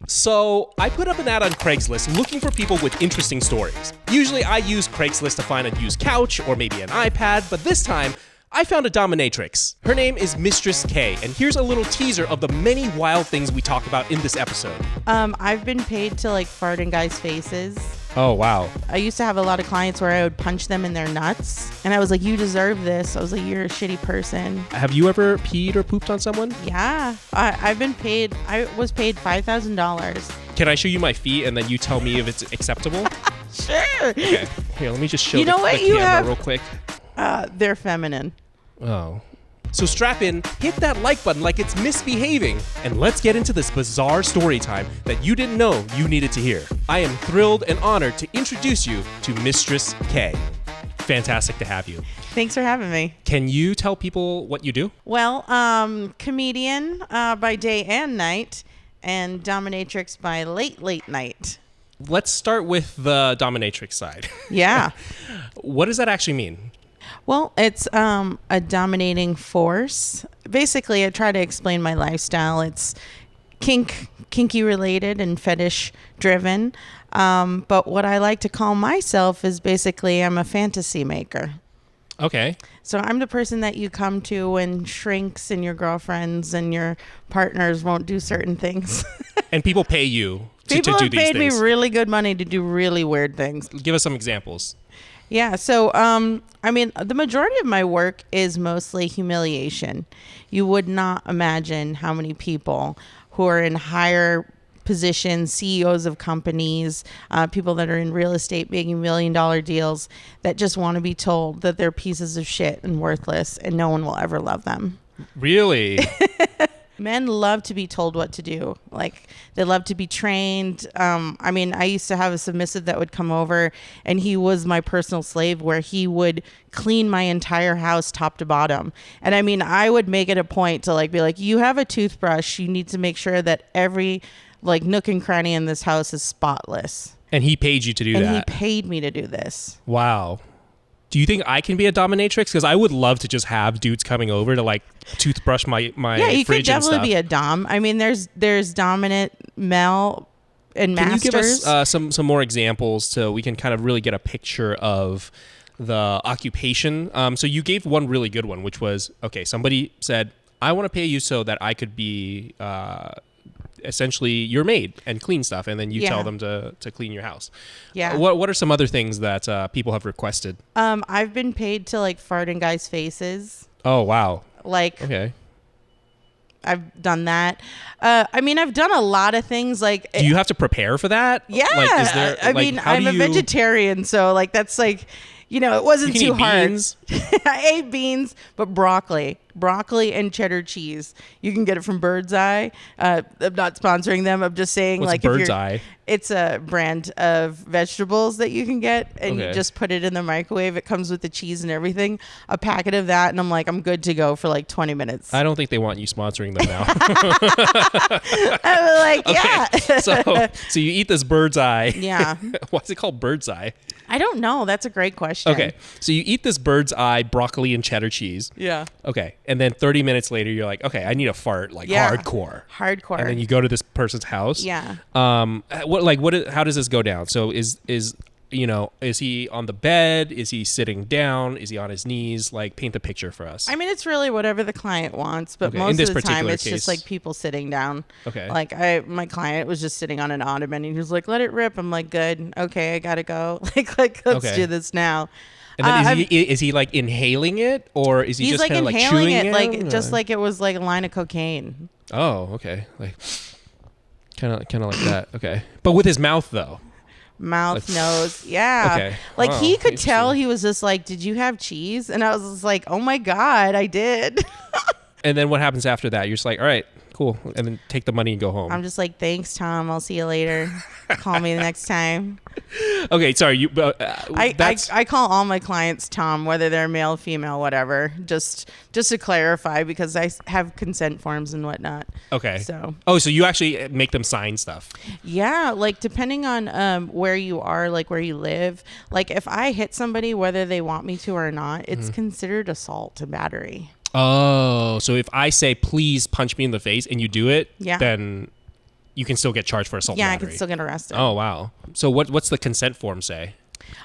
So, I put up an ad on Craigslist looking for people with interesting stories. Usually I use Craigslist to find a used couch or maybe an iPad, but this time, I found a dominatrix. Her name is Mistress K, and here's a little teaser of the many wild things we talk about in this episode. I've been paid to like fart in guys' faces. Oh, wow. I used to have a lot of clients where I would punch them in their nuts. And I was like, you deserve this. I was like, you're a shitty person. Have you ever peed or pooped on someone? Yeah. I've been paid. I was paid $5,000. Can I show you my feet and then you tell me if it's acceptable? Sure. Okay. Here, let me just show You know the what you camera have? real quick. They're feminine. Oh. So strap in, hit that like button like it's misbehaving, and let's get into this bizarre story time that you didn't know you needed to hear. I am thrilled and honored to introduce you to Mistress K. Fantastic to have you. Thanks for having me. Can you tell people what you do? Well, comedian by day and night, and dominatrix by late night. Let's start with the dominatrix side. Yeah. What does that actually mean? Well, it's a dominating force. Basically, I try to explain my lifestyle. It's kinky related and fetish driven. But what I like to call myself is basically I'm a fantasy maker. Okay. So I'm the person that you come to when shrinks and your girlfriends and your partners won't do certain things. And people pay you to do these things. People have paid me really good money to do really weird things. Give us some examples. Yeah. So, I mean, the majority of my work is mostly humiliation. You would not imagine how many people who are in higher positions, CEOs of companies, people that are in real estate making $1 million deals that just want to be told that they're pieces of shit and worthless and no one will ever love them. Really? Men love to be told what to do. Like, they love to be trained. I mean, I used to have a submissive that would come over and he was my personal slave where he would clean my entire house top to bottom. And I mean, I would make it a point to like be like, you have a toothbrush. You need to make sure that every like nook and cranny in this house is spotless. And he paid you to do that? And he paid me to do this. Wow. Do you think I can be a dominatrix? Because I would love to just have dudes coming over to like toothbrush my yeah, you fridge could definitely and stuff. be a dom. I mean, there's dominant male and masters. Can you give us some more examples so we can kind of really get a picture of the occupation? So you gave one really good one, which was, okay, somebody said, I want to pay you so that I could be essentially your maid and clean stuff, and then you tell them to clean your house. Yeah. What are some other things that people have requested? I've been paid to like fart in guys' faces. Oh, wow. Like, okay. I've done that. I mean, I've done a lot of things. Like, do you have to prepare for that? Yeah. Like, is there, I mean, I'm a vegetarian, so like that's like, you know, it wasn't too hard. Beans? I ate beans, but broccoli and cheddar cheese. You can get it from Bird's Eye. I'm not sponsoring them. I'm just saying, what's like, Bird's Eye? It's a brand of vegetables that you can get, and you just put it in the microwave. It comes with the cheese and everything. A packet of that, and I'm like, I'm good to go for like 20 minutes. I don't think they want you sponsoring them now. I'm like, yeah. So you eat this Bird's Eye. Yeah. Why is it called Bird's Eye? I don't know. That's a great question. Okay. So you eat this Bird's Eye broccoli and cheddar cheese. Yeah. Okay. And then 30 minutes later, you're like, okay, I need a fart, like hardcore. Hardcore. And then you go to this person's house. Yeah. How does this go down? So is he on the bed? Is he sitting down? Is he on his knees? Like, paint the picture for us. I mean, it's really whatever the client wants, but most of the time it's just like people sitting down. Okay. Like my client was just sitting on an ottoman and he was like, let it rip. I'm like, good. Okay. I gotta go. Like let's do this now. And then is he like inhaling it, or is he just kind of like chewing it? Like just like it was like a line of cocaine. Oh, okay. Like kind of like that. Okay. But with his mouth though. Mouth, nose, yeah. Okay. Like he could tell. He was just like, did you have cheese? And I was just like, oh my God, I did. And then what happens after that? You're just like, all right, cool. And then take the money and go home. I'm just like, thanks, Tom. I'll see you later. Call me the next time. Okay, sorry. I call all my clients Tom, whether they're male, female, whatever. Just to clarify, because I have consent forms and whatnot. Okay. So you actually make them sign stuff? Yeah, like depending on where you are, like where you live. Like if I hit somebody, whether they want me to or not, it's considered assault and battery. Oh, so if I say, please punch me in the face and you do it, yeah. then you can still get charged for assault and Yeah, I battery. can still get arrested. Oh, wow. So what's the consent form say?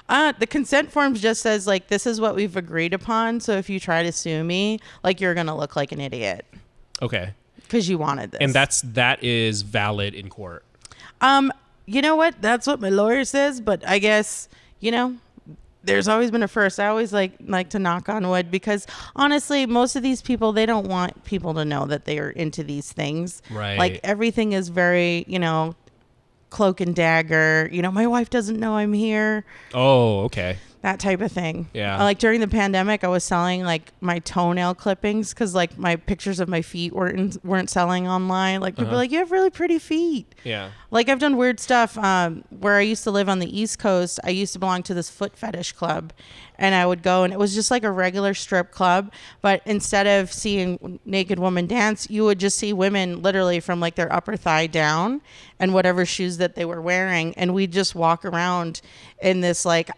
The consent form just says, like, this is what we've agreed upon. So if you try to sue me, like, you're going to look like an idiot. Okay. Because you wanted this. And that is valid in court. You know what? That's what my lawyer says. But I guess, there's always been a first. I always like to knock on wood because honestly, most of these people, they don't want people to know that they are into these things. Right. Like everything is very, cloak and dagger. My wife doesn't know I'm here. Oh, okay. That type of thing. Yeah. Like during the pandemic, I was selling like my toenail clippings because like my pictures of my feet weren't selling online. Like people were like, you have really pretty feet. Yeah. Like I've done weird stuff. Where I used to live on the East Coast, I used to belong to this foot fetish club, and I would go, and it was just like a regular strip club. But instead of seeing naked women dance, you would just see women literally from like their upper thigh down, and whatever shoes that they were wearing, and we'd just walk around in this like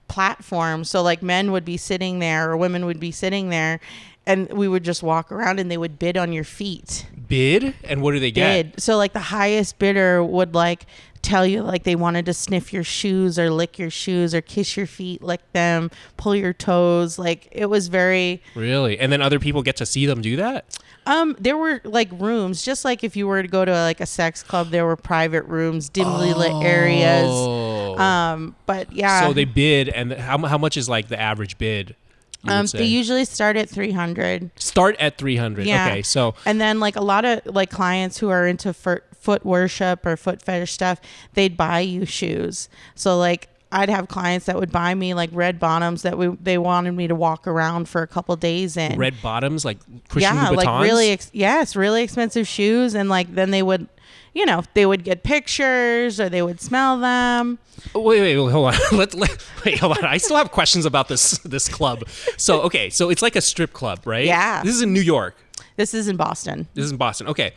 platform. So like men would be sitting there or women would be sitting there, and we would just walk around, and they would bid on your feet. Bid? And what do they get? Bid. So like the highest bidder would like tell you like they wanted to sniff your shoes or lick your shoes or kiss your feet, lick them, pull your toes. Like it was very... Really? And then other people get to see them do that? There were like rooms, just like if you were to go to like a sex club, there were private rooms, dimly lit areas. But yeah. So they bid, and how much is like the average bid? They usually start at 300. Start at 300. Yeah. Okay, so and then like a lot of like clients who are into foot worship or foot fetish stuff, they'd buy you shoes. So like I'd have clients that would buy me like red bottoms that they wanted me to walk around for a couple days in. red bottoms, like Christian Louboutins? Like really, really expensive shoes, and like then they would, they would get pictures or they would smell them. Wait, hold on. Wait, hold on. I still have questions about this club. So okay, so it's like a strip club, right? Yeah. This is in New York. This is in Boston. This is in Boston. Okay.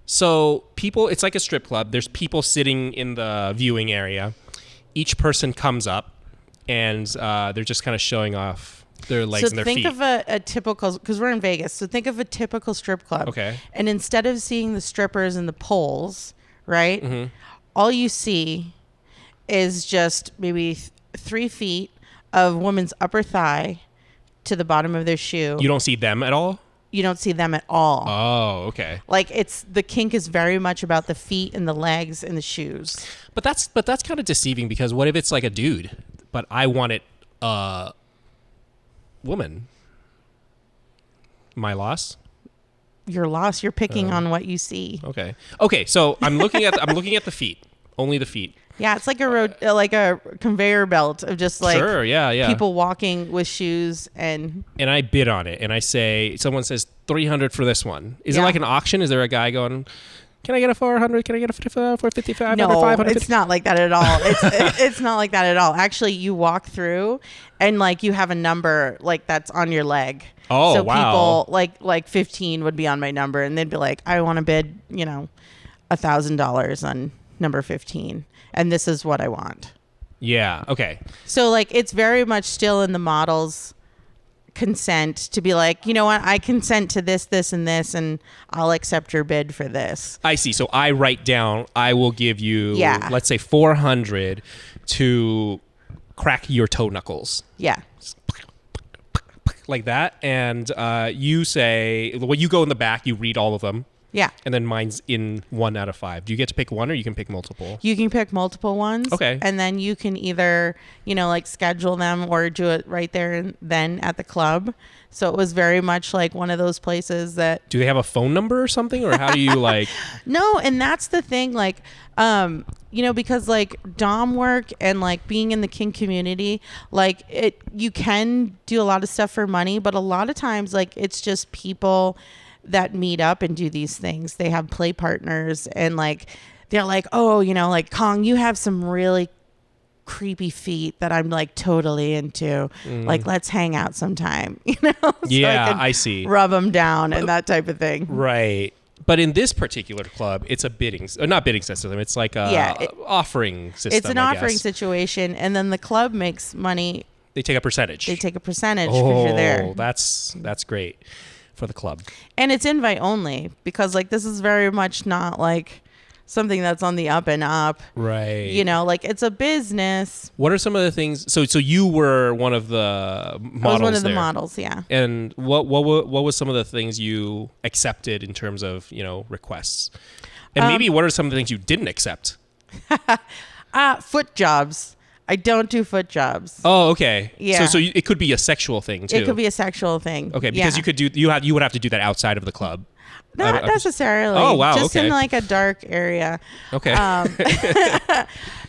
So it's like a strip club. There's people sitting in the viewing area. Each person comes up, and they're just kind of showing off their legs and their feet. So think of a typical, because we're in Vegas, so think of a typical strip club. Okay. And instead of seeing the strippers and the poles, right, Mm-hmm. all you see is just maybe 3 feet of woman's upper thigh to the bottom of their shoe. You don't see them at all? You don't see them at all. Oh, okay. Like the kink is very much about the feet and the legs and the shoes. But that's kind of deceiving, because what if it's like a dude, but I want it woman? My loss? You're lost. You're picking on what you see. Okay. So I'm looking at the feet, only the feet. Yeah, it's like a conveyor belt of just like Sure, yeah. people walking with shoes and I bid on it, and I say, someone says 300 for this one. Is it Yeah. like an auction? Is there a guy going, can I get a 400? Can I get a 455? no, 500? it's not like that at all. It's not like that at all. Actually, you walk through and like you have a number like that's on your leg. Oh, so wow. people like 15 would be on my number, and they'd be like, I want to bid, $1,000 on number 15, and this is what I want. Yeah. Okay. So like it's very much still in the model's consent to be like, you know what, I consent to this, this, and this, and I'll accept your bid for this. I see. So I write down, I will give you, Yeah. let's say 400 to crack your toe knuckles. Yeah. Like that. And you say, when you go in the back, you read all of them. Yeah. And then mine's in 1 out of 5. Do you get to pick one, or you can pick multiple? You can pick multiple ones. Okay. And then you can either, like schedule them or do it right there and then at the club. So it was very much like one of those places that... Do they have a phone number or something? Or how do you like... No, and that's the thing, like, because like dom work and like being in the kink community, like you can do a lot of stuff for money, but a lot of times like it's just people that meet up and do these things. They have play partners, and like they're like, oh, like, Kong, you have some really creepy feet that I'm like totally into. Like, let's hang out sometime, so Yeah, I see. Rub them down and that type of thing. Right. But in this particular club, it's a not bidding system. It's like a offering system. It's an offering situation, and then the club makes money. They take a percentage. They take a percentage because you're there. That's great for the club. And it's invite only, because like this is very much not like something that's on the up and up. Right. You know, like it's a business. What are some of the things? So you were one of the models. I was one of the there. models, yeah. And what was some of the things you accepted in terms of, you know, requests? And maybe what are some of the things you didn't accept? Foot jobs. I don't do foot jobs. Oh, okay. Yeah. So it could be a sexual thing too. It could be a sexual thing. Okay, because you would have to do that outside of the club. Not necessarily. Oh, wow. Just okay. in like a dark area. Okay.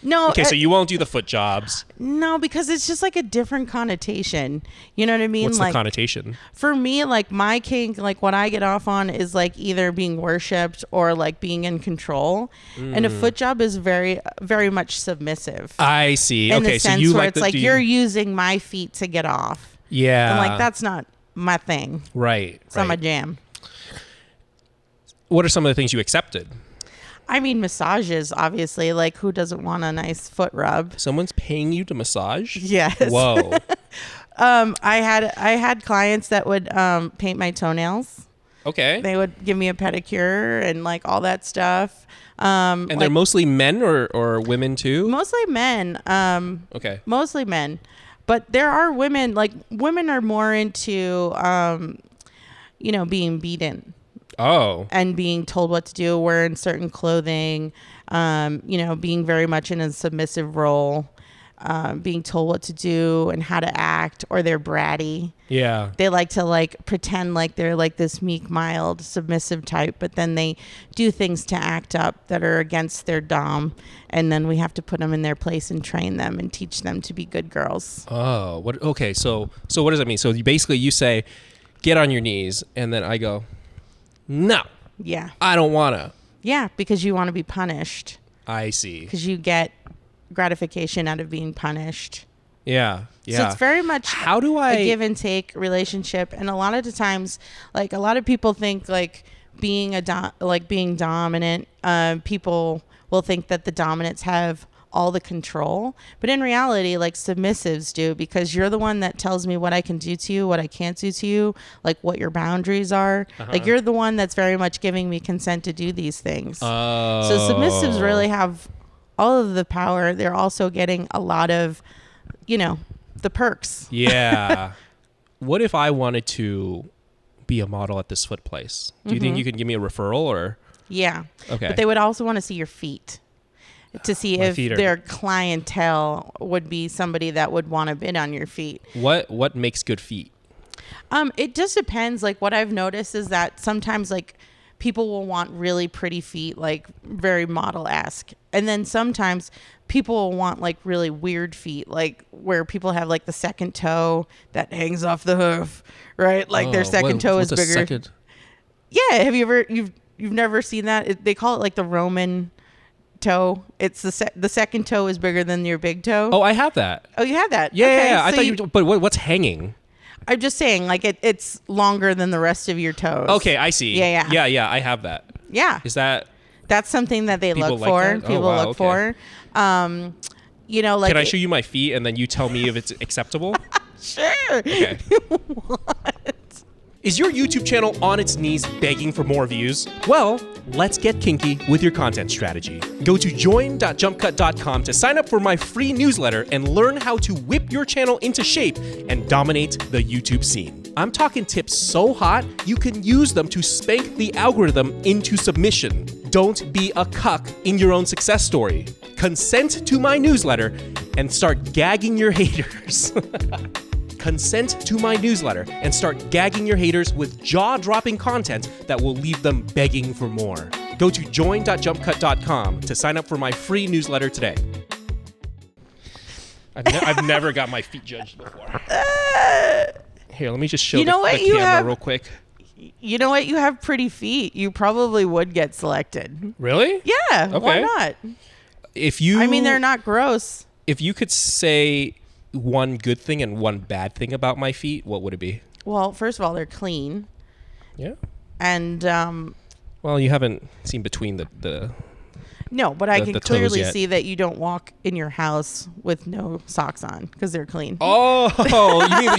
No. Okay, so you won't do the foot jobs. No, because it's just like a different connotation. You know what I mean? What's like, the connotation? For me, like my kink, like what I get off on is like either being worshipped or like being in control. And a foot job is very, very much submissive. I see. In Okay, the so sense you where like it's like you're using my feet to get off. Yeah. I'm like, that's not my thing. Right. It's not my jam. What are some of the things you accepted? I mean, massages, obviously. Like, who doesn't want a nice foot rub? Someone's paying you to massage? Yes. Whoa. I had clients that would paint my toenails. Okay. They would give me a pedicure and like all that stuff. And like, they're mostly men or women too? mostly men. Okay. Mostly men. But there are women, like women are more into, you know, being beaten. Oh. And being told what to do, wearing certain clothing, you know, being very much in a submissive role, being told what to do and how to act, or they're bratty. Yeah. They like to like pretend like they're like this meek, mild, submissive type, but then they do things to act up that are against their dom, and then we have to put them in their place and train them and teach them to be good girls. Oh, what? Okay, so what does that mean? So you say, get on your knees, and then I go, no. Yeah. I don't wanna. Yeah, because you want to be punished. I see. Because you get gratification out of being punished. Yeah. Yeah. So it's very much how do I a give and take relationship, and a lot of the times, like a lot of people think like being being dominant, people will think that the dominants have all the control, but in reality, like submissives do, because you're the one that tells me what I can do to you, what I can't do to you, like what your boundaries are. Like you're the one that's very much giving me consent to do these things. Oh. So submissives really have all of the power. They're also getting a lot of, you know, the perks. Yeah. What if I wanted to be a model at this foot place? Do you think you could give me a referral or? Yeah. Okay. But they would also want to see your feet to see if their clientele would be somebody that would want to bid on your feet. What makes good feet? It just depends. Like what I've noticed is that sometimes like people will want really pretty feet, like very model-esque. And then sometimes people will want like really weird feet, like where people have like the second toe that hangs off the hoof, right? Like their second toe is bigger. Yeah. Have you ever, you've never seen that? They call it like the Roman toe. It's the second toe is bigger than your big toe. Oh, I have that. Oh, you have that? Yeah. Okay, Yeah. I so thought you. But what's hanging? I'm just saying, like it's longer than the rest of your toes. Okay, I see. Yeah. I have that. Yeah. Is that's something that they look like for? that? People wow, look okay. for. You know, like can I show you my feet and then you tell me if it's acceptable? Sure. Okay. What? Is your YouTube channel on its knees begging for more views? Well, let's get kinky with your content strategy. Go to join.jumpcut.com to sign up for my free newsletter and learn how to whip your channel into shape and dominate the YouTube scene. I'm talking tips so hot, you can use them to spank the algorithm into submission. Don't be a cuck in your own success story. Consent to my newsletter and start gagging your haters. Consent to my newsletter and start gagging your haters with jaw-dropping content that will leave them begging for more. Go to join.jumpcut.com to sign up for my free newsletter today. I've never got my feet judged before. Here, let me just show the camera real quick. You know what? You have pretty feet. You probably would get selected. Really? Yeah. Okay. Why not? I mean, they're not gross. If you could say one good thing and one bad thing about my feet, what would it be? Well, first of all, they're clean. Yeah. And well, you haven't seen between the No, but I can the toes clearly yet. see that you don't walk in your house with no socks on because they're clean. Oh,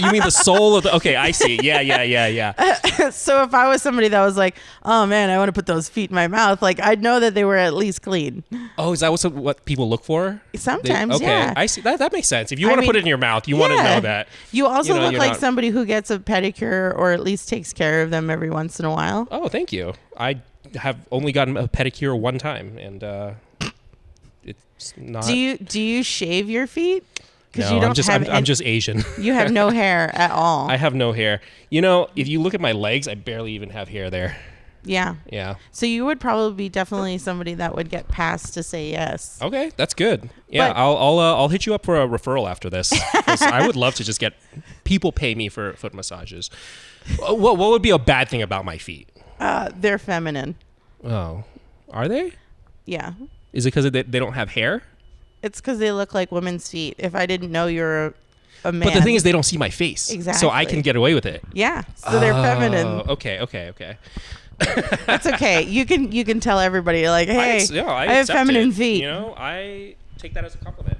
you mean the sole of the? Okay, I see. Yeah. So if I was somebody that was like, oh man, I want to put those feet in my mouth, like I'd know that they were at least clean. Oh, is that what people look for? Sometimes, okay, yeah. I see. That makes sense. If you want to put it in your mouth, you want to know that. You also look you're like not- somebody who gets a pedicure or at least takes care of them every once in a while. Oh, thank you. I have only gotten a pedicure one time, and it's not. Do you shave your feet? Because No, you don't I'm just Asian. You have no hair at all. I have no hair. You know, if you look at my legs, I barely even have hair there. Yeah. Yeah. So you would probably be definitely somebody that would get passed to say yes. Okay, that's good. Yeah, But- I'll hit you up for a referral after this. 'Cause I would love to just get people pay me for foot massages. What would be a bad thing about my feet? They're feminine. Oh, are they? Yeah. Is it because they don't have hair? It's because they look like women's feet. If I didn't know you're a man. But the thing is, they don't see my face. So I Exactly. can get away with it. Yeah. So they're feminine. Okay. That's okay. You can tell everybody like, hey, I have accept feminine it. feet. You know, I take that as a compliment.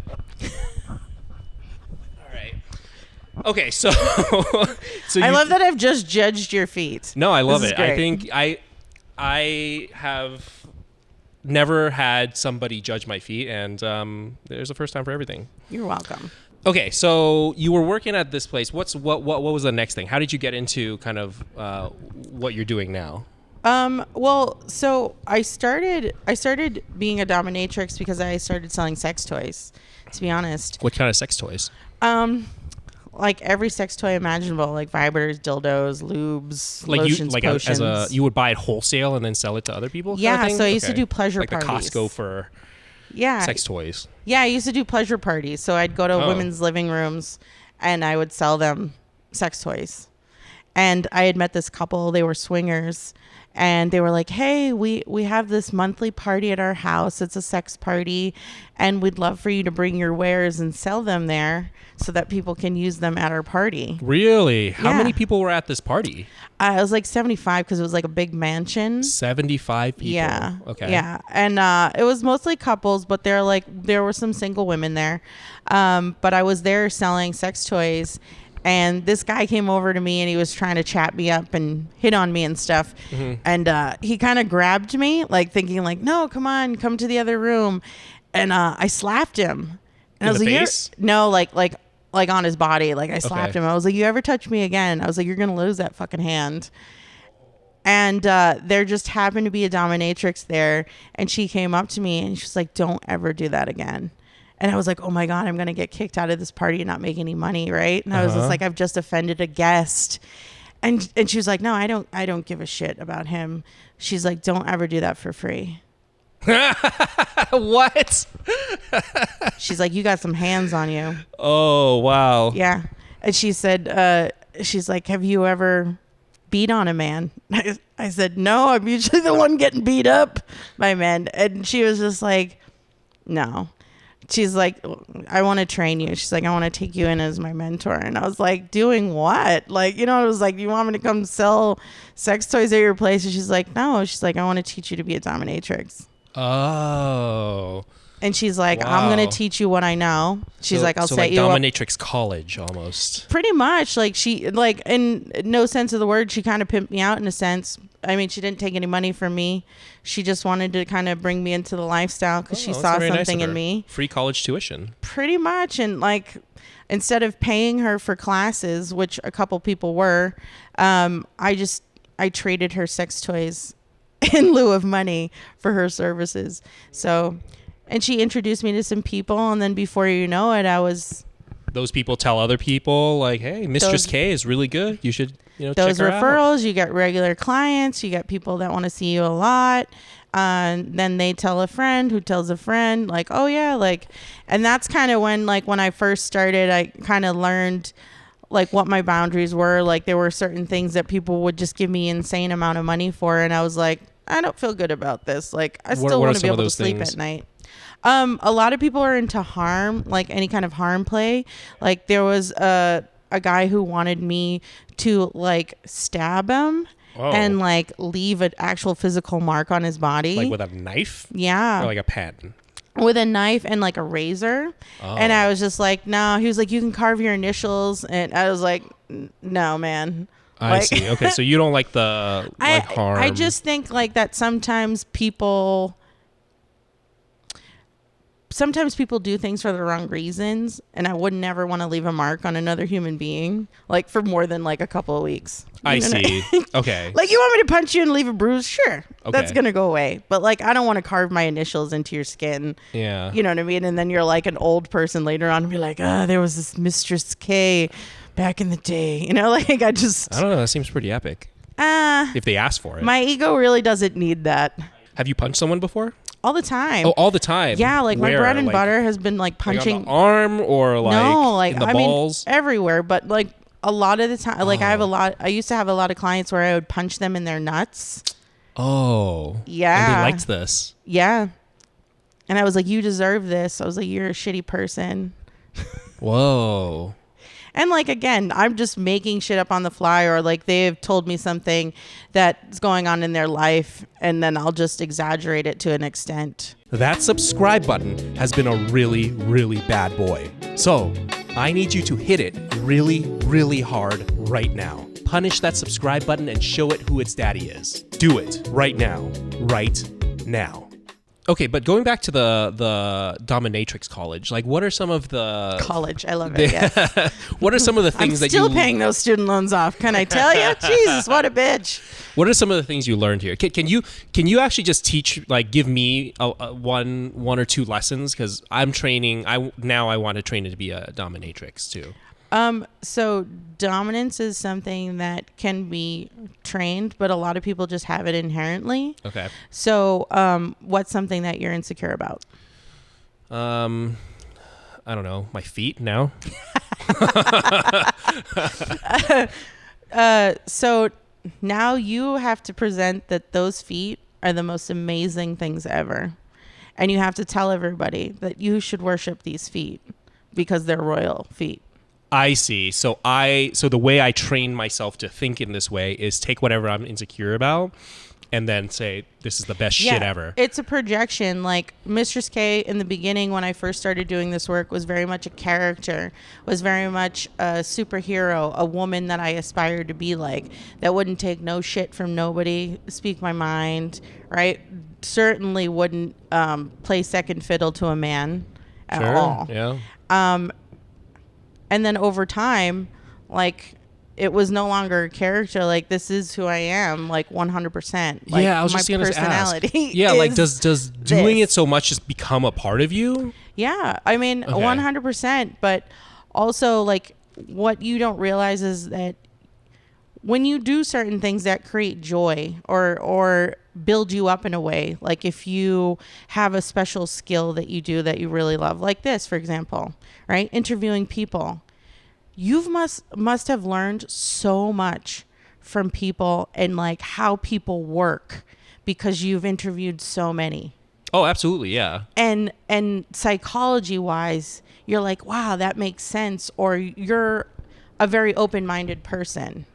All right. Okay, so I love that I've just judged your feet. No, I love This it. is great. I think I have never had somebody judge my feet, and there's a first time for everything. You're welcome. Okay, so you were working at this place. What was the next thing? How did you get into kind of what you're doing now? Well, so I started being a dominatrix because I started selling sex toys, to be honest. What kind of sex toys? Like every sex toy imaginable, like vibrators, dildos, lubes, lotions, potions. You would buy it wholesale and then sell it to other people? Yeah, kind of thing? so I used to do pleasure like parties. the Costco for Yeah. sex toys. Yeah, I used to do pleasure parties. So I'd go to Oh. women's living rooms and I would sell them sex toys. And I had met this couple, they were swingers, and they were like, hey, we have this monthly party at our house. It's a sex party, and we'd love for you to bring your wares and sell them there so that people can use them at our party. Really? How Yeah. many people were at this party? It was like 75 because it was like a big mansion. 75 people. Yeah. Okay. Yeah. And it was mostly couples, but there were some single women there. But I was there selling sex toys. And this guy came over to me and he was trying to chat me up and hit on me and stuff. Mm-hmm. And he kind of grabbed me, like thinking like, no, come on, come to the other room. And I slapped him. And I was the like, face? no, like on his body. Like I slapped Okay. him. I was like, you ever touch me again? I was like, you're going to lose that fucking hand. And there just happened to be a dominatrix there. And she came up to me and she's like, don't ever do that again. And I was like, oh my God, I'm going to get kicked out of this party and not make any money. Right. And I was just like, I've just offended a guest. And she was like, no, I don't give a shit about him. She's like, don't ever do that for free. What? She's like, you got some hands on you. Oh, wow. Yeah. And she said, she's like, have you ever beat on a man? I said, no, I'm usually the one getting beat up by men. And she was just like, no. She's like, I want to train you. She's like, I want to take you in as my mentor. And I was like, doing what? Like, you know, I was like, you want me to come sell sex toys at your place? And she's like, no. She's like, I want to teach you to be a dominatrix. Oh. And she's like, I'm Wow. going to teach you what I know. She's like, I'll so set like you up. Dominatrix College almost. Pretty much. Like she, like in no sense of the word, she kind of pimped me out in a sense. I mean, she didn't take any money from me. She just wanted to kind of bring me into the lifestyle because she Oh, that's saw very nice something of in her. me. Free college tuition. Pretty much. And like, instead of paying her for classes, which a couple people were, I traded her sex toys in lieu of money for her services. So, and she introduced me to some people, and then before you know it, I was Those people tell other people like, hey, Mistress Those- K is really good. You should, check those her out. referrals. You get regular clients. You get people that want to see you a lot. Then they tell a friend who tells a friend, like, oh yeah, like, and that's kind of when I first started, I kind of learned like what my boundaries were. Like there were certain things that people would just give me insane amount of money for, and I was like, I don't feel good about this. Like I still what are want to be some of able to those sleep things? at night. A lot of people are into harm, like any kind of harm play. Like there was a guy who wanted me to like stab him Oh. and like leave an actual physical mark on his body. Like with a knife? Yeah. Or like a pen? With a knife and like a razor. Oh. And I was just like, no. He was like, you can carve your initials. And I was like, no, man. I see. Okay, so you don't like the harm. I just think like that sometimes people do things for the wrong reasons, and I would never want to leave a mark on another human being like for more than like a couple of weeks. I see. Okay. Like, you want me to punch you and leave a bruise? Sure. Okay. That's going to go away. But like, I don't want to carve my initials into your skin. Yeah. You know what I mean? And then you're like an old person later on and be like, there was this Mistress K back in the day. You know, like I don't know. That seems pretty epic. If they ask for it. My ego really doesn't need that. Have you punched someone before? All the time. Oh, all the time. Yeah, like Where? my bread and Like, butter has been like punching on the arm or like no, like in the I balls? mean everywhere, but like a lot of the time, like I used to have a lot of clients where I would punch them in their nuts. Oh. Yeah. And they liked this. Yeah. And I was like, you deserve this. I was like, you're a shitty person. Whoa. And like, again, I'm just making shit up on the fly, or like they've told me something that's going on in their life, and then I'll just exaggerate it to an extent. That subscribe button has been a really, really bad boy. So I need you to hit it really, really hard right now. Punish that subscribe button and show it who its daddy is. Do it right now. Right now. Okay, but going back to the Dominatrix college, like what are some of the college? I love it. Yes. What are some of the things I'm still paying those student loans off? Can I tell you? Jesus, what a bitch! What are some of the things you learned here? Can you actually just teach, like, give me one or two lessons? Because I'm training. I want to train to be a dominatrix too. So dominance is something that can be trained, but a lot of people just have it inherently. Okay. So, what's something that you're insecure about? I don't know. My feet now. So now you have to present that those feet are the most amazing things ever. And you have to tell everybody that you should worship these feet because they're royal feet. I see. So the way I train myself to think in this way is take whatever I'm insecure about and then say, this is the best shit ever. It's a projection. Like Mistress K in the beginning, when I first started doing this work, was very much a character, was very much a superhero, a woman that I aspired to be like, that wouldn't take no shit from nobody, speak my mind, right? Certainly wouldn't play second fiddle to a man at all. Yeah. And then over time, like, it was no longer a character. Like, this is who I am, like 100%. Like, yeah, I was just going to ask. Yeah, like does doing it so much just become a part of you? Yeah, I mean, 100%. But also, like, what you don't realize is that when you do certain things that create joy or build you up in a way, like if you have a special skill that you do that you really love, like this, for example, right? Interviewing people. You must have learned so much from people and like how people work because you've interviewed so many. Oh, absolutely. Yeah. And psychology wise, you're like, wow, that makes sense. Or you're a very open-minded person.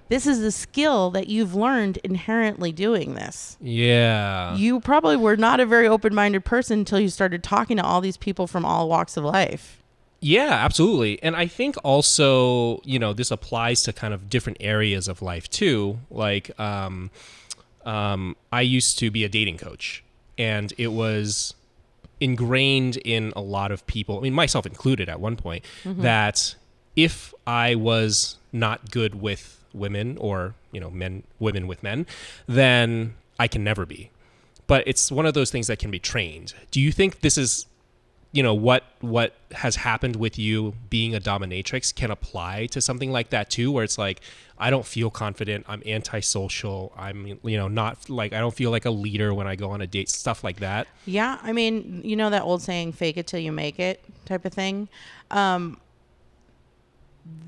This is a skill that you've learned inherently doing this. Yeah. You probably were not a very open-minded person until you started talking to all these people from all walks of life. Yeah, absolutely. And I think also, this applies to kind of different areas of life too. Like, I used to be a dating coach, and it was ingrained in a lot of people, I mean, myself included at one point, that if I was not good with women or, women with men, then I can never be. But it's one of those things that can be trained. Do you think this is, what has happened with you being a dominatrix can apply to something like that too, where it's like, I don't feel confident, I'm antisocial, I'm, not like, I don't feel like a leader when I go on a date, stuff like that? Yeah. I mean, that old saying, fake it till you make it type of thing.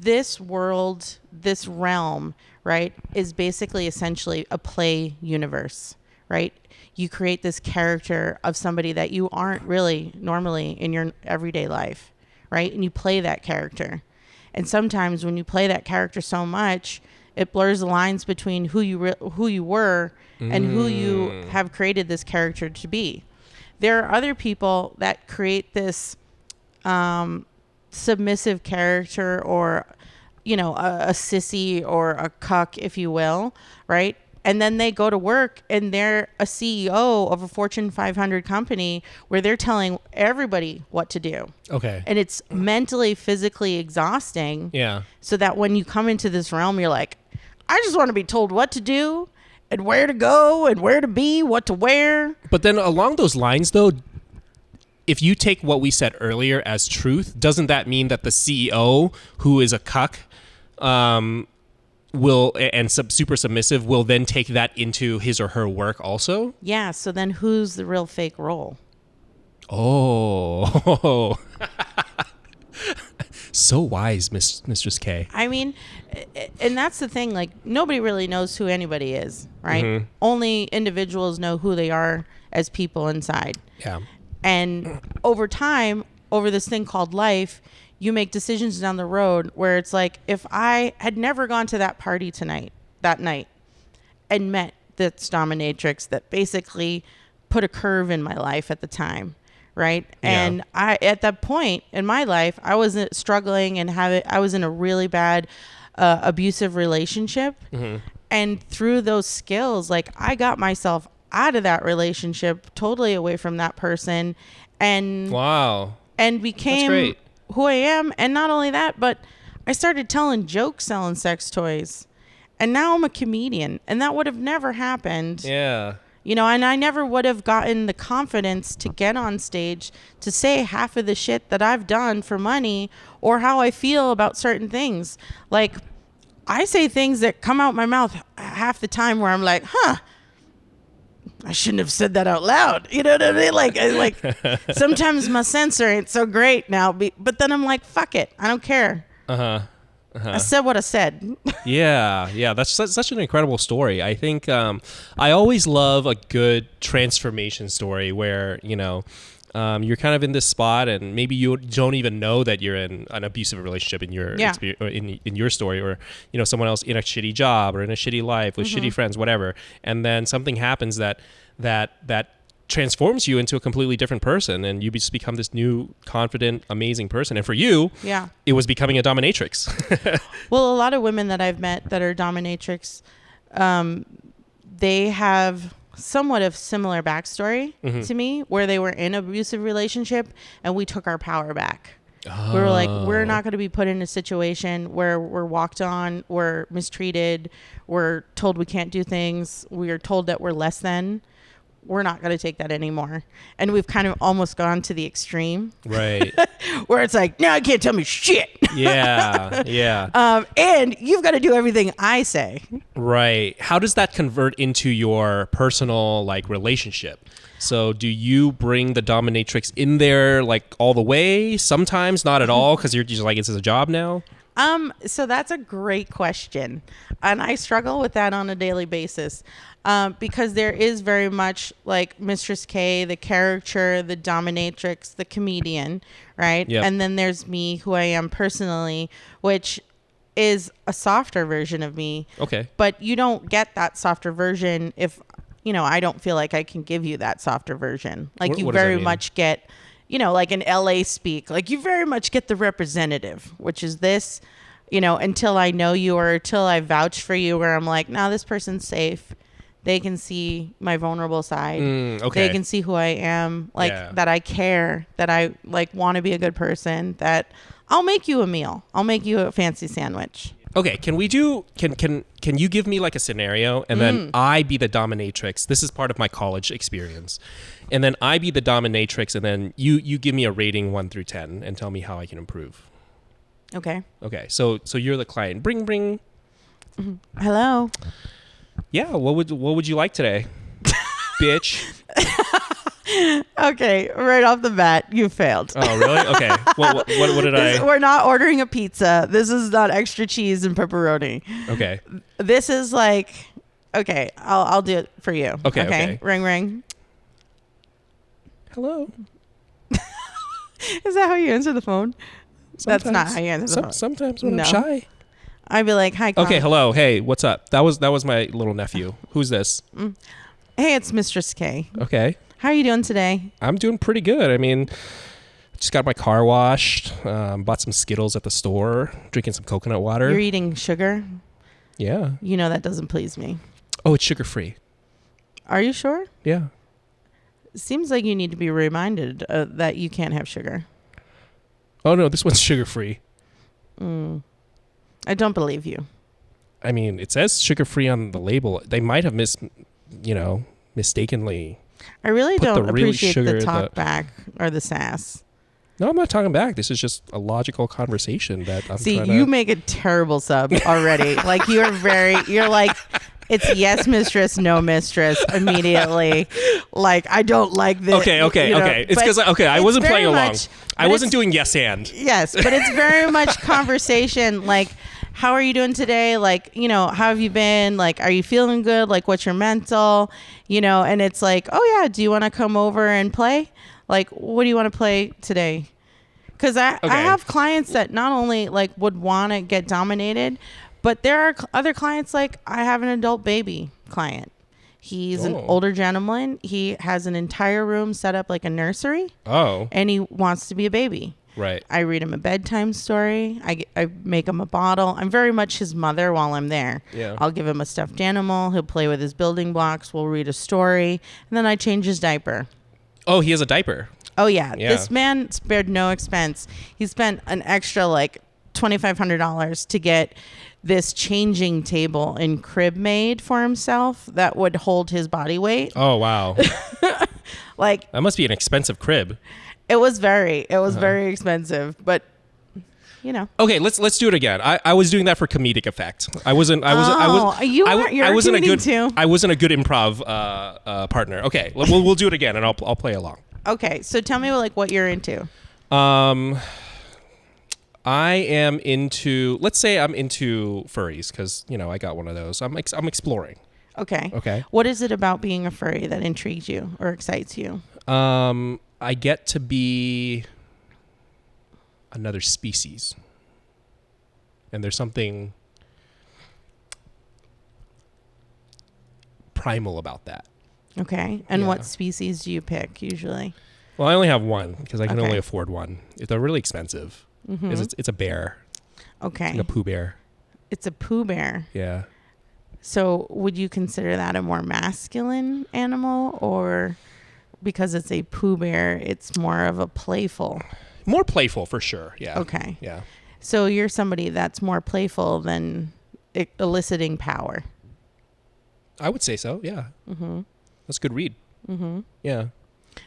This world, this realm, right, is basically essentially a play universe, right? You create this character of somebody that you aren't really normally in your everyday life, right? And you play that character. And sometimes when you play that character so much, It blurs the lines between who you were and who you have created this character to be. There are other people that create this submissive character, or a sissy or a cuck, if you will, right? And then they go to work and they're a CEO of a Fortune 500 company where they're telling everybody what to do. Okay. And it's mentally, physically exhausting. Yeah. So that when you come into this realm, you're like, I just want to be told what to do and where to go and where to be, what to wear. But then along those lines, though, if you take what we said earlier as truth, doesn't that mean that the CEO, who is a cuck, super submissive, will then take that into his or her work also? Yeah. So then who's the real fake role? Oh. So wise, Mistress K. I mean, and that's the thing. Like, nobody really knows who anybody is, right? Only individuals know who they are as people inside. Yeah. And over time, over this thing called life, you make decisions down the road where it's like, if I had never gone to that party that night, and met this dominatrix that basically put a curve in my life at the time, right? Yeah. And at that point in my life, I was struggling and I was in a really bad abusive relationship. And through those skills, like, I got myself out of that relationship, totally away from that person, and wow, and became who I am. And not only that, but I started telling jokes, selling sex toys, and now I'm a comedian, and that would have never happened. Yeah. And I never would have gotten the confidence to get on stage to say half of the shit that I've done for money, or how I feel about certain things. Like, I say things that come out my mouth half the time where I'm like, I shouldn't have said that out loud. You know what I mean? Like sometimes my censor ain't so great now, but then I'm like, fuck it. I don't care. I said what I said. Yeah. That's such an incredible story. I think I always love a good transformation story where, you're kind of in this spot and maybe you don't even know that you're in an abusive relationship in your experience, or in your story, or someone else in a shitty job or in a shitty life with shitty friends, whatever, and then something happens that transforms you into a completely different person, and you just become this new, confident, amazing person. And for you, it was becoming a dominatrix. Well, a lot of women that I've met that are dominatrix, they have somewhat of similar backstory to me, where they were in an abusive relationship and we took our power back. We were like, we're not going to be put in a situation where we're walked on, we're mistreated, we're told we can't do things, we are told that we're less than. We're not going to take that anymore. And we've kind of almost gone to the extreme. Right. Where it's like, now you can't tell me shit. Yeah. And you've got to do everything I say. Right. How does that convert into your personal, relationship? So do you bring the dominatrix in there, all the way? Sometimes, not at all, because you're just like, it's a job now? So that's a great question. And I struggle with that on a daily basis. Because there is very much like Mistress K, the character, the dominatrix, the comedian, right? Yep. And then there's me, who I am personally, which is a softer version of me. Okay. But you don't get that softer version if, I don't feel like I can give you that softer version. Like, you very much get, like in LA speak, like you very much get the representative, which is this, until I know you or until I vouch for you, where I'm like, no, this person's safe. They can see my vulnerable side. Okay. They can see who I am, that I care, that I want to be a good person, that I'll make you a meal. I'll make you a fancy sandwich. Okay, can you give me a scenario, and then I be the dominatrix? This is part of my college experience. And then I be the dominatrix, and then you give me a rating 1 through 10 and tell me how I can improve. Okay. Okay. So you're the client. Bring. Mm-hmm. Hello. Yeah, what would you like today? Bitch. Okay, right off the bat, you failed. Oh, really? Okay. What did I... We're not ordering a pizza. This is not extra cheese and pepperoni. Okay. This is okay, I'll do it for you. Okay. Ring. Hello. Is that how you answer the phone? Sometimes. That's not how you answer the phone. Sometimes when I'm shy. I'd be like, hi, Con. Okay, hello. Hey, what's up? That was my little nephew. Who's this? Hey, it's Mistress K. Okay. How are you doing today? I'm doing pretty good. I mean, just got my car washed, bought some Skittles at the store, drinking some coconut water. You're eating sugar? Yeah. You know that doesn't please me. Oh, it's sugar-free. Are you sure? Yeah. Seems like you need to be reminded that you can't have sugar. Oh, no, this one's sugar-free. I don't believe you. I mean, it says sugar-free on the label. They might have mistakenly. I really Put the don't really appreciate sugar the talk that- back or the sass. No, I'm not talking back. This is just a logical conversation that I'm See, trying you to... make a terrible sub already. Like you're like, it's yes, mistress, no, mistress immediately. Like, I don't like this. Okay. It's because, I wasn't playing along. I wasn't doing yes and. Yes, but it's very much conversation. Like, how are you doing today? Like, how have you been? Like, are you feeling good? Like, what's your mental? And it's like, oh yeah, do you want to come over and play? Like, what do you want to play today? Because I have clients that not only like would want to get dominated, but there are other clients, like I have an adult baby client. He's an older gentleman. He has an entire room set up like a nursery. Oh. And he wants to be a baby. Right. I read him a bedtime story. I make him a bottle. I'm very much his mother while I'm there. Yeah. I'll give him a stuffed animal. He'll play with his building blocks. We'll read a story. And then I change his diaper. Oh, he has a diaper. Oh, yeah. Yeah. This man spared no expense. He spent an extra like $2,500 to get this changing table and crib made for himself that would hold his body weight. Oh, wow. Like, That must be an expensive crib. it was very expensive, but Okay, let's do it again. I was doing that for comedic effect. I wasn't you're comedic too. I wasn't a good improv partner. Okay, we'll do it again, and I'll play along. Okay, so tell me like what you're into. I am into. Let's say I'm into furries because I got one of those. I'm exploring. Okay. Okay. What is it about being a furry that intrigues you or excites you? I get to be another species, and there's something primal about that. Okay. And Yeah. what species do you pick usually? Well, I only have one because I can Okay. only afford one. They're really expensive. It's a bear, Okay. like a Pooh Bear. It's a Pooh Bear. Yeah. So would you consider that a more masculine animal, or because it's a Pooh Bear, it's more of a playful? More playful for sure. Yeah. Okay. Yeah. So you're somebody that's more playful than eliciting power. I would say so. Yeah. That's a good read. Yeah.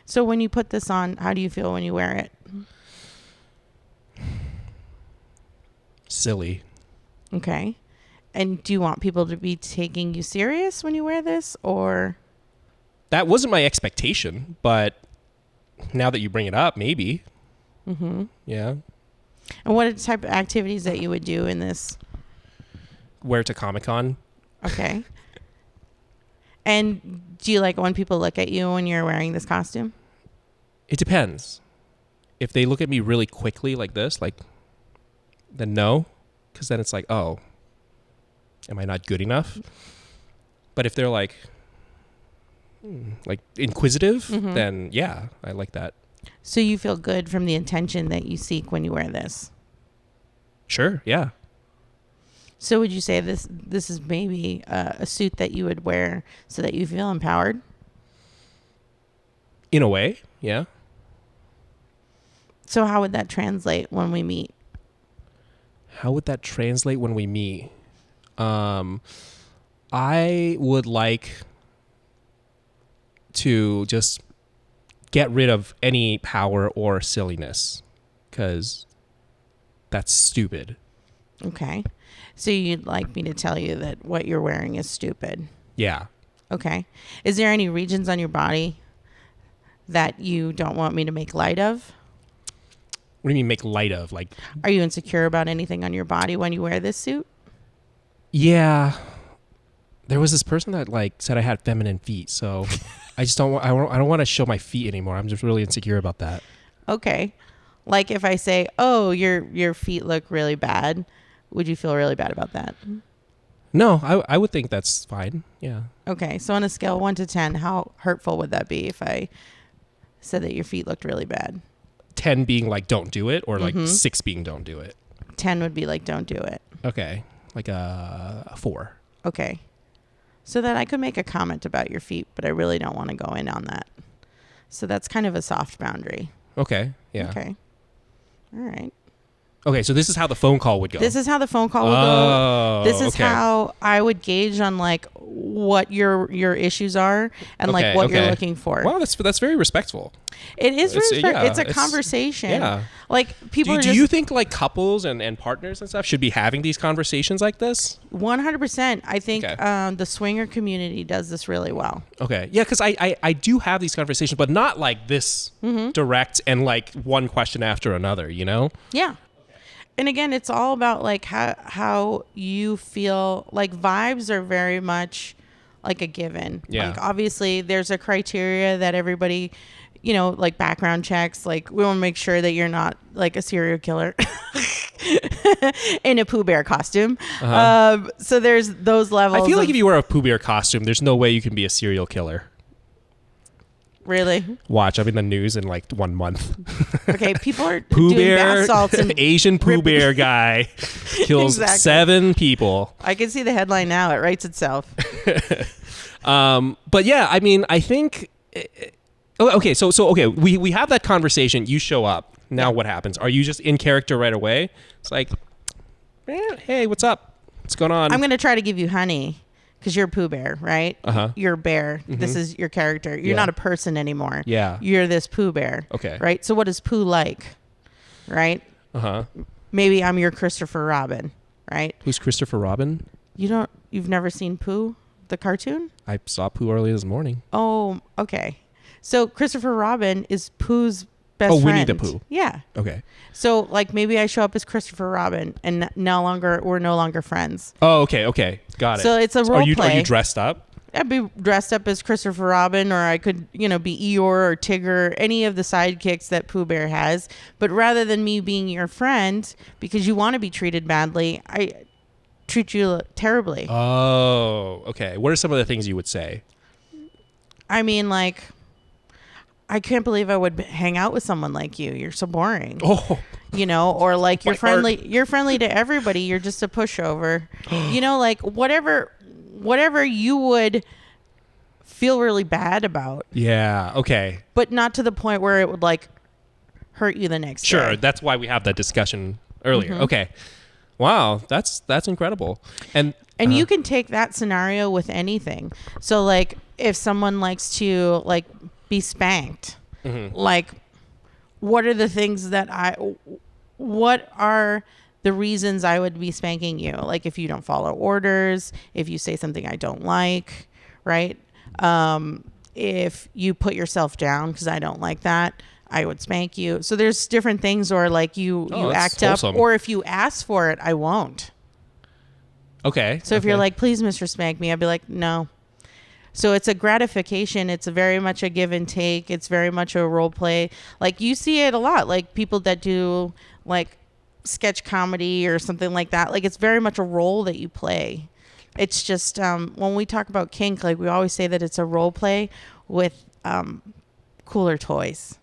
So when you put this on, how do you feel when you wear it? Silly. Okay. And do you want people to be taking you serious when you wear this, or? That wasn't my expectation, but now that you bring it up, maybe. Yeah. And what are the type of activities that you would do in this? Wear it to Comic-Con. Okay. And do you like when people look at you when you're wearing this costume? It depends. If they look at me really quickly like this, then no. Because then it's like, oh, am I not good enough? But if they're like inquisitive, then yeah, I like that. So you feel good from the intention that you seek when you wear this? Sure, yeah. So would you say this is maybe a suit that you would wear so that you feel empowered? In a way, yeah. So how would that translate when we meet? How would that translate when we meet? I would like to just get rid of any power or silliness because that's stupid. Okay. So you'd like me to tell you that what you're wearing is stupid? Yeah. Okay. Is there any regions on your body that you don't want me to make light of? What do you mean make light of? Like, are you insecure about anything on your body when you wear this suit? Yeah. There was this person that said I had feminine feet, so I just don't want to show my feet anymore. I'm just really insecure about that. Okay. Like if I say, "Oh, your feet look really bad," would you feel really bad about that? No, I would think that's fine. Yeah. Okay, so on a scale of 1 to 10, how hurtful would that be if I said that your feet looked really bad? 10 being like don't do it, or like 6 being don't do it. 10 would be like don't do it. Okay, like a 4. Okay, so that I could make a comment about your feet, but I really don't want to go in on that. So that's kind of a soft boundary. Okay. Yeah. Okay. All right. Okay, so this is how the phone call would go. This is how the phone call would go. This is how I would gauge on like what your issues are and like what you're looking for. Wow, that's very respectful. It is it's a conversation. Yeah. Like people do you think like couples and partners and stuff should be having these conversations like this? 100%. I think the swinger community does this really well. Okay. Yeah, because I do have these conversations, but not like this direct and like one question after another, you know? Yeah. And again, it's all about like how you feel. Like vibes are very much like a given. Yeah. Like obviously there's a criteria that everybody, you know, like background checks. Like we want to make sure that you're not like a serial killer in a Pooh Bear costume. So there's those levels. I feel like if you wear a Pooh Bear costume, there's no way you can be a serial killer. Really? Watch, I'm in the news in like 1 month. Okay, people are Pooh doing Bear, bath salts and Asian Pooh Bear guy kills 7 people. I can see the headline now. It writes itself. But yeah, I mean, I think. Okay, so we have that conversation. You show up. Now what happens? Are you just in character right away? It's like, hey, what's up? What's going on? I'm gonna try to give you honey. Because you're a Pooh Bear, right? You're a bear. This is your character. You're not a person anymore. Yeah. You're this Pooh Bear. Okay. Right? So what is Pooh like? Right? Maybe I'm your Christopher Robin, right? Who's Christopher Robin? You've never seen Pooh, the cartoon? I saw Pooh early this morning. Oh, okay. So Christopher Robin is Pooh's best friend. Winnie the Pooh. Yeah. Okay. So like maybe I show up as Christopher Robin and we're no longer friends. Oh, okay. Got it. So it's a role play. Are you dressed up? I'd be dressed up as Christopher Robin, or I could, be Eeyore or Tigger, any of the sidekicks that Pooh Bear has. But rather than me being your friend, because you want to be treated badly, I treat you terribly. Oh, okay. What are some of the things you would say? I mean, like, I can't believe I would hang out with someone like you. You're so boring. Oh. Or like you're friendly. You're friendly to everybody. You're just a pushover. Like whatever you would feel really bad about. Yeah. Okay. But not to the point where it would like hurt you the next day. Sure. That's why we have that discussion earlier. Okay. Wow. That's incredible. And you can take that scenario with anything. So like if someone likes to like be spanked, like what are the things what are the reasons I would be spanking you? Like if you don't follow orders, if you say something I don't like, right? If you put yourself down because I don't like that, I would spank you. So there's different things, or like you act wholesome. up, or if you ask for it, I won't. Okay. So if you're like, please, Mr. Spank me, I'd be like, no. So it's a gratification. It's very much a give and take. It's very much a role play. Like you see it a lot, like people that do like sketch comedy or something like that. Like it's very much a role that you play. It's just when we talk about kink, like we always say that it's a role play with cooler toys.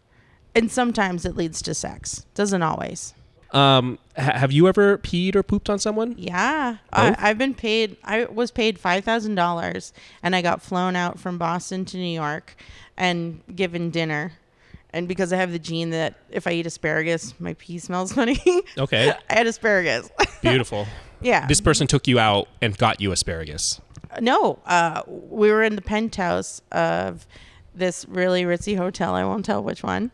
And sometimes it leads to sex. Doesn't always. Have you ever peed or pooped on someone? Yeah. I've been paid. I was paid $5,000 and I got flown out from Boston to New York and given dinner. And because I have the gene that if I eat asparagus, my pee smells funny. Okay. I had asparagus. Beautiful. Yeah. This person took you out and got you asparagus. No. We were in the penthouse of this really ritzy hotel. I won't tell which one.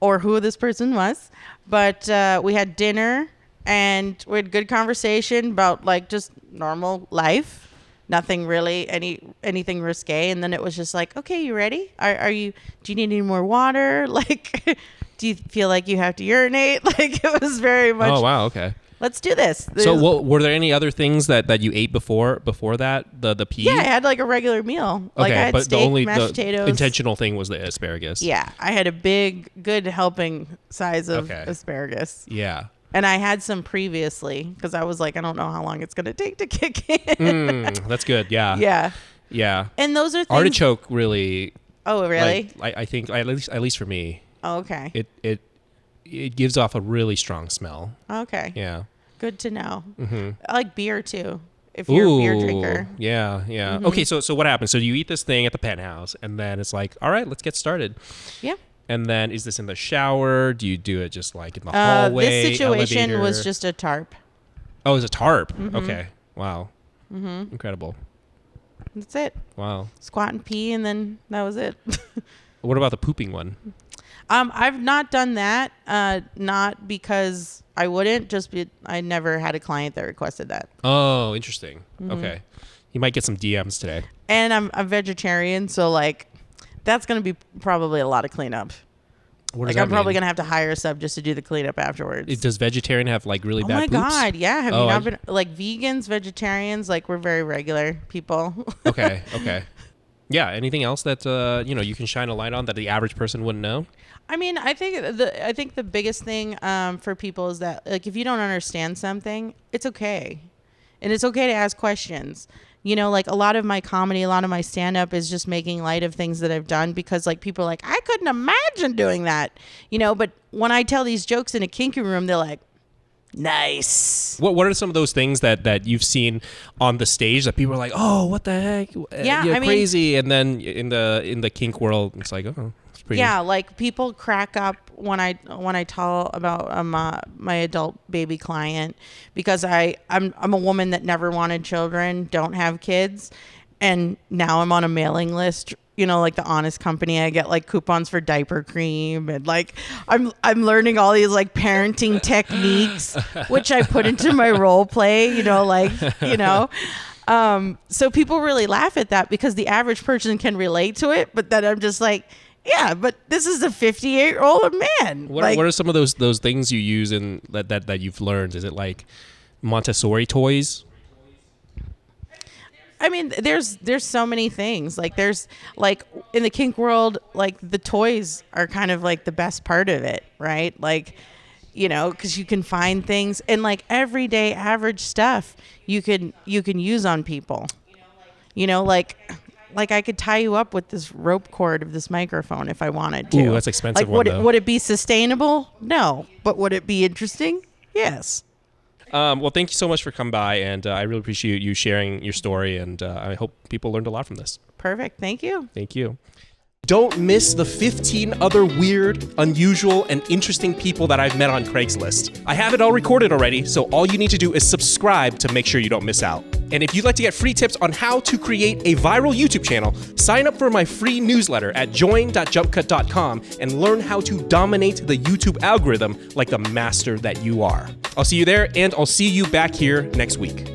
Or who this person was. But we had dinner and we had good conversation about like just normal life. Nothing really, anything risque. And then it was just like, okay, you ready? Do you need any more water? Like, do you feel like you have to urinate? Like it was very much. Oh, wow. Okay. Let's do this. So were there any other things that you ate before that? The pea? Yeah, I had like a regular meal. Like I had steak, mashed potatoes. Intentional thing was the asparagus. Yeah, I had a big, good helping size of asparagus. Yeah. And I had some previously because I was like, I don't know how long it's going to take to kick in. That's good. Yeah. Yeah. Yeah. And those are things. Artichoke really. Oh, really? I think at least for me. Oh, okay. It gives off a really strong smell. Okay. Yeah. Good to know. Mm-hmm. I like beer too. If you're a beer drinker. Yeah. Yeah. Okay. So what happens? So you eat this thing at the penthouse, and then it's like, all right, let's get started. Yeah. And then is this in the shower? Do you do it just like in the hallway? This situation elevator? was just a tarp. Oh, it was a tarp. Okay. Wow. Incredible. That's it. Wow. Squat and pee, and then that was it. What about the pooping one? I've not done that. Not because I wouldn't. I never had a client that requested that. Oh, interesting. Okay. You might get some DMs today. And I'm a vegetarian, so like that's going to be probably a lot of cleanup. What does I'm that probably mean? going to have to hire a sub just to do the cleanup afterwards. Does vegetarian have like really bad poops? Oh my God, yeah. Have you not been like vegans, vegetarians? Like we're very regular people. Okay. Yeah. Anything else that you can shine a light on that the average person wouldn't know? I mean, I think the biggest thing for people is that like if you don't understand something, it's okay, and it's okay to ask questions. You know, like a lot of my comedy, a lot of my stand-up is just making light of things that I've done because like people are like, I couldn't imagine doing that, but when I tell these jokes in a kinky room, they're like, nice. What are some of those things that you've seen on the stage that people are like, oh, what the heck? Yeah, you're I mean, crazy. And then in the kink world, it's like, oh, it's pretty. Yeah, like people crack up when I tell about my adult baby client because I'm a woman that never wanted children, don't have kids, and now I'm on a mailing list. Like the Honest Company, I get like coupons for diaper cream, and like I'm learning all these like parenting techniques, which I put into my role play. So people really laugh at that because the average person can relate to it, but then I'm just like, yeah, but this is a 58-year-old man. What are some of those things you use in that you've learned? Is it like Montessori toys? I mean, there's so many things. Like there's like in the kink world, like the toys are kind of like the best part of it, right? Like, because you can find things and like everyday average stuff you can use on people. Like I could tie you up with this rope cord of this microphone if I wanted to. Ooh, that's expensive. Like, would it be sustainable? No, but would it be interesting? Yes. Well, thank you so much for coming by, and I really appreciate you sharing your story, and I hope people learned a lot from this. Perfect. Thank you. Thank you. Don't miss the 15 other weird, unusual, and interesting people that I've met on Craigslist. I have it all recorded already, so all you need to do is subscribe to make sure you don't miss out. And if you'd like to get free tips on how to create a viral YouTube channel, sign up for my free newsletter at join.jumpcut.com and learn how to dominate the YouTube algorithm like the master that you are. I'll see you there, and I'll see you back here next week.